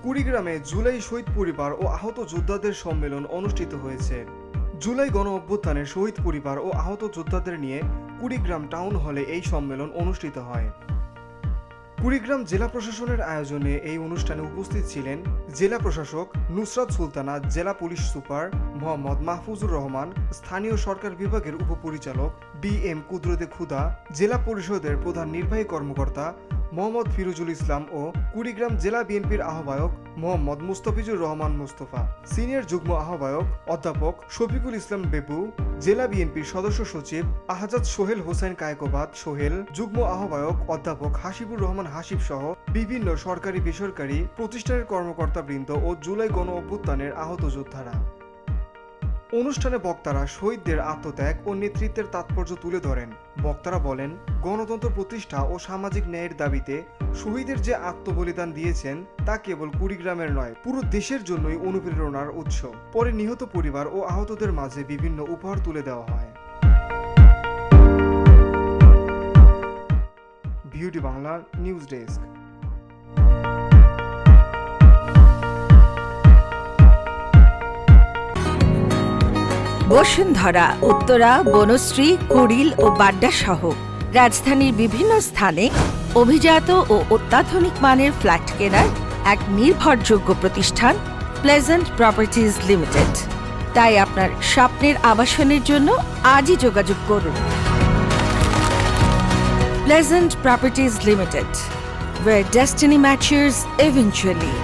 কুড়িগ্রামে জুলাই শহীদ পরিবার ও আহত যোদ্ধাদের সম্মেলন অনুষ্ঠিত হয়েছে। জুলাই গণ অভ্যুত্থানের শহীদ পরিবার ও আহত যোদ্ধাদের নিয়ে কুড়িগ্রাম টাউন হলে এই সম্মেলন অনুষ্ঠিত হয়। কুড়িগ্রাম জেলা প্রশাসনের আয়োজনে এই অনুষ্ঠানে উপস্থিত ছিলেন জেলা প্রশাসক নুসরাত সুলতানা, জেলা পুলিশ সুপার মোহাম্মদ মাহফুজুর রহমান, স্থানীয় সরকার বিভাগের উপপরিচালক BM কুদরতে খুদা, জেলা পরিষদের প্রধান নির্বাহী কর্মকর্তা মোহাম্মদ ফিরোজুল ইসলাম ও কুড়িগ্রাম জেলা বিএনপির আহ্বায়ক মোহাম্মদ মুস্তাফিজুর রহমান মুস্তফা, সিনিয়র যুগ্ম আহ্বায়ক অধ্যাপক শফিকুল ইসলাম বেপু, জেলা বিএনপির সদস্য সচিব আহজাদ সোহেল হোসেন কায়কোবাদ সোহেল, যুগ্ম আহ্বায়ক অধ্যাপক হাসিবুর রহমান হাসিব সহ বিভিন্ন সরকারি বেসরকারি প্রতিষ্ঠানের কর্মকর্তাবৃন্দ ও জুলাই গণ অভ্যুত্থানের আহত যোদ্ধারা। অনুষ্ঠানে বক্তারা শহীদদের আত্মত্যাগ ও নেতৃত্বের তাৎপর্য তুলে ধরেন। বক্তারা বলেন, গণতন্ত্র প্রতিষ্ঠা ও সামাজিক ন্যায়ের দাবিতে শহীদের যে আত্মবলিদান দিয়েছেন তা কেবল কুড়িগ্রামের নয়, পুরো দেশের জন্যই অনুপ্রেরণার উৎস। পরে নিহত পরিবার ও আহতদের মাঝে বিভিন্ন উপহার তুলে দেওয়া হয়। Beauty Bangla news desk. Bashundhara, Uttara, Banasree, Kuril ও বাড্ডা সহ রাজধানীর বিভিন্ন স্থানে অভিজাত ও অত্যাধুনিক মানের ফ্ল্যাট কেনার এক নির্ভরযোগ্য প্রতিষ্ঠান প্লেজেন্ট প্রপার্টিজ লিমিটেড। তাই আপনার স্বপ্নের আবাসনের জন্য আজই যোগাযোগ করুন। Pleasant properties limited, where destiny matches eventually.